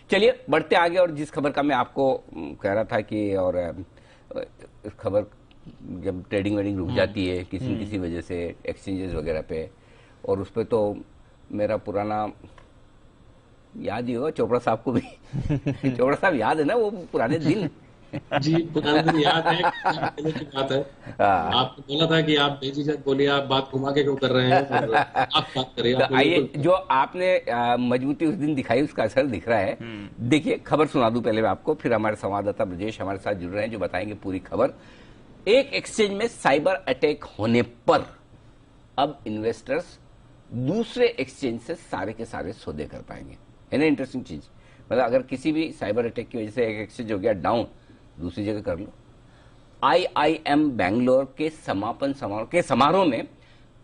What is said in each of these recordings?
चलिए बढ़ते आगे, और जिस खबर का मैं आपको कह रहा था कि और इस खबर जब ट्रेडिंग वेडिंग रुक जाती है किसी न किसी वजह से एक्सचेंजेस वगैरह पे, और उस पर तो मेरा पुराना याद ही होगा चोपड़ा साहब को भी चोपड़ा साहब याद है ना वो पुराने दिन? जी, पुराने दिन याद है। पहले की बात है। हाँ। आपने बोला था कि आप बेझिझक बोलिए, आप बात घुमा के क्यों कर रहे हैं, और आप बात करिए। तो आपने आइए, बिल्कुल जो आपने मजबूती उस दिन दिखाई उसका असर दिख रहा है। देखिए खबर सुना दूं पहले मैं आपको, फिर हमारे संवाददाता ब्रजेश हमारे साथ जुड़ रहे हैं जो बताएंगे पूरी खबर। एक एक्सचेंज में साइबर अटैक होने पर अब इन्वेस्टर्स दूसरे एक्सचेंज से सारे के सारे सौदे कर पाएंगे। है ना इंटरेस्टिंग चीज? मतलब अगर किसी भी साइबर अटैक की वजह से एक एक्सचेंज हो गया डाउन, दूसरी जगह कर लो। आईआईएम बैंगलोर के समापन समारोह में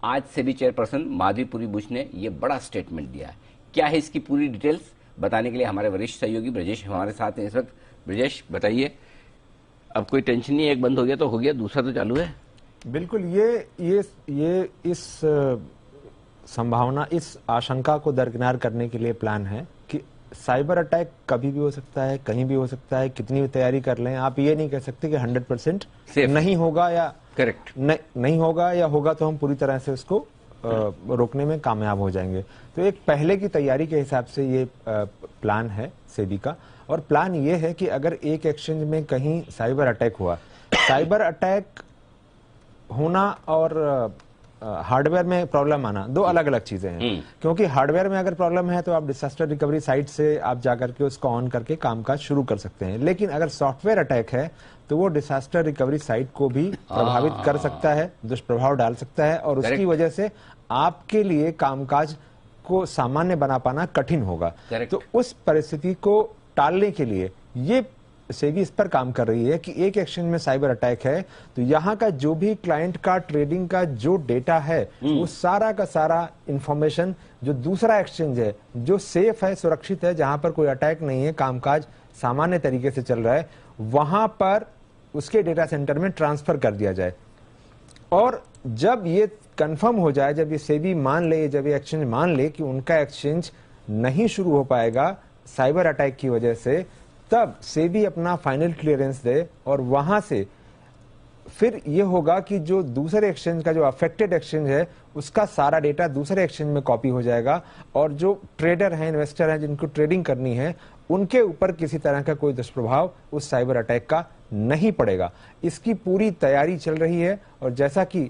आज सेबी चेयरपर्सन माधवीपुरी बुश ने यह बड़ा स्टेटमेंट दिया है। क्या है इसकी पूरी डिटेल्स बताने के लिए हमारे वरिष्ठ सहयोगी ब्रजेश हमारे साथ हैं इस वक्त। ब्रजेश बताइए, अब कोई टेंशन नहीं है, एक बंद हो गया तो हो गया, दूसरा तो चालू है। बिल्कुल, ये इस संभावना, इस आशंका को दरकिनार करने के लिए प्लान है कि साइबर अटैक कभी भी हो सकता है, कहीं भी हो सकता है, कितनी भी तैयारी कर लें, आप ये नहीं कह सकते कि 100% नहीं होगा या करेक्ट नहीं होगा, या होगा तो हम पूरी तरह से उसको रोकने में कामयाब हो जाएंगे। तो एक पहले की तैयारी के हिसाब से ये प्लान है सेबी का, और प्लान ये है कि अगर एक एक्सचेंज में कहीं साइबर अटैक हुआ, साइबर अटैक होना और हार्डवेयर में प्रॉब्लम आना दो अलग अलग चीजें हैं। क्योंकि हार्डवेयर में अगर प्रॉब्लम है तो आप डिजास्टर रिकवरी साइट से आप जाकर के उसको ऑन करके कामकाज शुरू कर सकते हैं, लेकिन अगर सॉफ्टवेयर अटैक है तो वो डिजास्टर रिकवरी साइट को भी प्रभावित कर सकता है, दुष्प्रभाव डाल सकता है, और उसकी वजह से आपके लिए कामकाज को सामान्य बना पाना कठिन होगा। तो उस परिस्थिति को टालने के लिए ये सेबी इस पर काम कर रही है कि एक एक्सचेंज में साइबर अटैक है तो यहाँ का जो भी क्लाइंट का ट्रेडिंग का जो डेटा है वो सारा का सारा इंफॉर्मेशन जो दूसरा एक्सचेंज है जो सेफ है, सुरक्षित है, जहां पर कोई अटैक नहीं है, कामकाज सामान्य तरीके से चल रहा है, वहां पर उसके डेटा सेंटर में ट्रांसफर कर दिया जाए। और जब ये कंफर्म हो जाए, जब ये सेबी मान ले, जब ये एक्सचेंज मान ले कि उनका एक्सचेंज नहीं शुरू हो पाएगा साइबर अटैक की वजह से, तब सेबी अपना फाइनल क्लियरेंस दे, और वहां से फिर यह होगा कि जो दूसरे एक्सचेंज का जो अफेक्टेड एक्सचेंज है उसका सारा डेटा दूसरे एक्सचेंज में कॉपी हो जाएगा, और जो ट्रेडर हैं, इन्वेस्टर हैं, जिनको ट्रेडिंग करनी है, उनके ऊपर किसी तरह का कोई दुष्प्रभाव उस साइबर अटैक का नहीं पड़ेगा। इसकी पूरी तैयारी चल रही है, और जैसा कि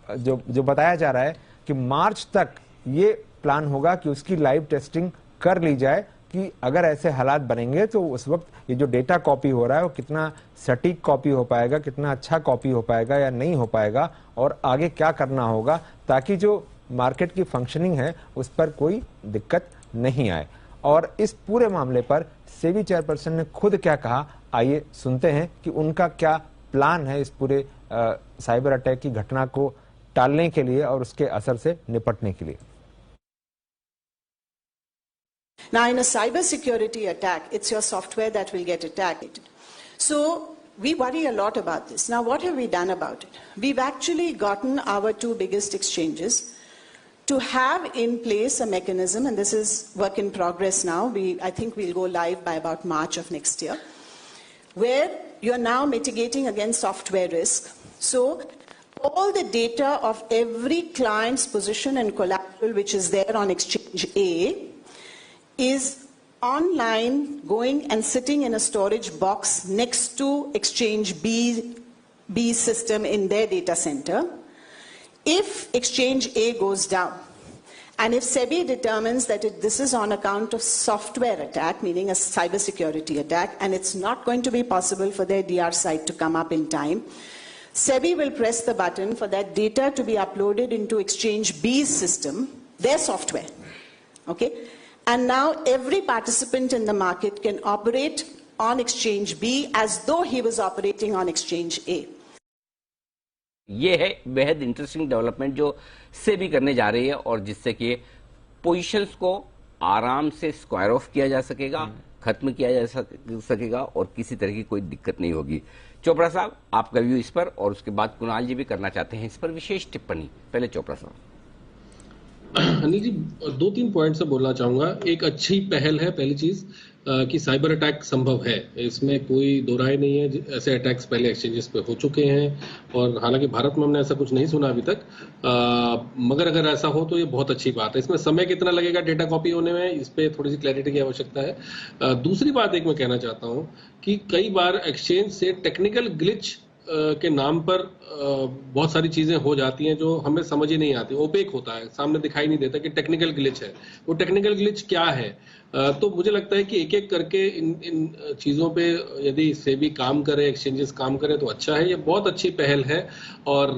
जो बताया जा रहा है कि मार्च तक ये प्लान होगा कि उसकी लाइव टेस्टिंग कर ली जाए कि अगर ऐसे हालात बनेंगे तो उस वक्त ये जो डेटा कॉपी हो रहा है वो कितना सटीक कॉपी हो पाएगा, कितना अच्छा कॉपी हो पाएगा या नहीं हो पाएगा, और आगे क्या करना होगा ताकि जो मार्केट की फंक्शनिंग है उस पर कोई दिक्कत नहीं आए। और इस पूरे मामले पर सेबी चेयरपर्सन ने खुद क्या कहा, आइए सुनते हैं कि उनका क्या प्लान है इस पूरे साइबर अटैक की घटना को टालने के लिए और उसके असर से निपटने के लिए। Now, in a cybersecurity attack, it's your software that will get attacked. So, we worry a lot about this. Now, what have we done about it? We've actually gotten our two biggest exchanges to have in place a mechanism, and this is work in progress now. I think we'll go live by about March of next year, where you're now mitigating against software risk. So, all the data of every client's position and collateral which is there on exchange A is online, going and sitting in a storage box next to exchange B system in their data center. If exchange A goes down, and if SEBI determines that this is on account of software attack, meaning a cybersecurity attack, and it's not going to be possible for their DR site to come up in time, SEBI will press the button for that data to be uploaded into exchange B's system, their software. Okay? And now every participant in the market can operate on exchange B as though he was operating on exchange A. ये है बेहद interesting development जो सेबी करने जा रही है, और जिससे कि पोजीशंस को आराम से स्क्वायर ऑफ किया जा सकेगा, खत्म किया जा सकेगा, और किसी तरह की कोई दिक्कत नहीं होगी। चोपड़ा साहब, आपका व्यू इस पर, और उसके बाद कुणाल जी भी करना चाहते हैं इस पर विशेष टिप्पणी। पहले चोपड़ा साहब। अनिल जी, 2-3 पॉइंट से बोलना चाहूंगा। एक अच्छी पहल है, पहली चीज कि साइबर अटैक संभव है, इसमें कोई दो राय नहीं है। ऐसे अटैक्स पहले एक्सचेंजेस पे हो चुके हैं और हालांकि भारत में हमने ऐसा कुछ नहीं सुना अभी तक, मगर अगर ऐसा हो तो ये बहुत अच्छी बात है। इसमें समय कितना लगेगा डेटा कॉपी होने में, इस पर थोड़ी सी क्लैरिटी की आवश्यकता है। दूसरी बात एक मैं कहना चाहता हूं कि कई बार एक्सचेंज से टेक्निकल ग्लिच के नाम पर बहुत सारी चीजें हो जाती हैं जो हमें समझ ही नहीं आती, ओपेक होता है, सामने दिखाई नहीं देता कि टेक्निकल ग्लिच है। वो टेक्निकल ग्लिच क्या है? तो मुझे लगता है कि एक एक करके इन चीजों पे यदि सेबी काम करे, एक्सचेंजेस काम करे तो अच्छा है। ये बहुत अच्छी पहल है और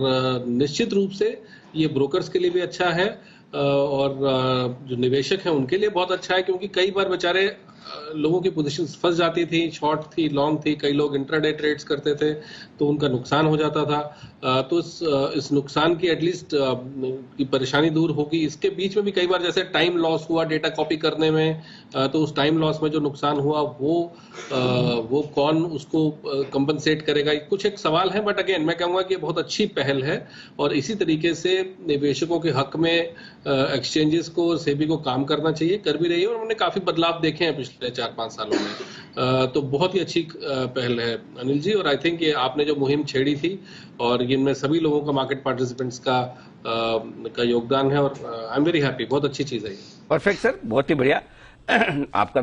निश्चित रूप से ये ब्रोकर्स के लिए भी अच्छा है और जो निवेशक हैं उनके लिए बहुत अच्छा है, क्योंकि कई बार बेचारे लोगों की पोजीशन फंस जाती थी, शॉर्ट थी, लॉन्ग थी, कई लोग इंट्राडे ट्रेड्स करते थे तो उनका नुकसान हो जाता था। तो इस नुकसान की एटलीस्ट की परेशानी दूर होगी। इसके बीच में भी कई बार जैसे टाइम लॉस हुआ डेटा कॉपी करने में, तो उस टाइम लॉस में जो नुकसान हुआ वो कौन उसको कंपनसेट करेगा, कुछ एक सवाल है। बट अगेन मैं कहूंगा कि ये बहुत अच्छी पहल है और इसी तरीके से निवेशकों के हक में एक्सचेंजेस को, सेबी को काम करना चाहिए, कर भी रही है और हमने काफी बदलाव देखे हैं पिछले 4-5 सालों में। तो बहुत ही अच्छी पहल है अनिल जी, और आई थिंक ये आपने जो मुहिम छेड़ी थी और इनमें सभी लोगों का, मार्केट पार्टिसिपेंट्स का योगदान है और आई एम वेरी हैप्पी। बहुत अच्छी चीज है ये। परफेक्ट सर, बहुत ही बढ़िया। आपका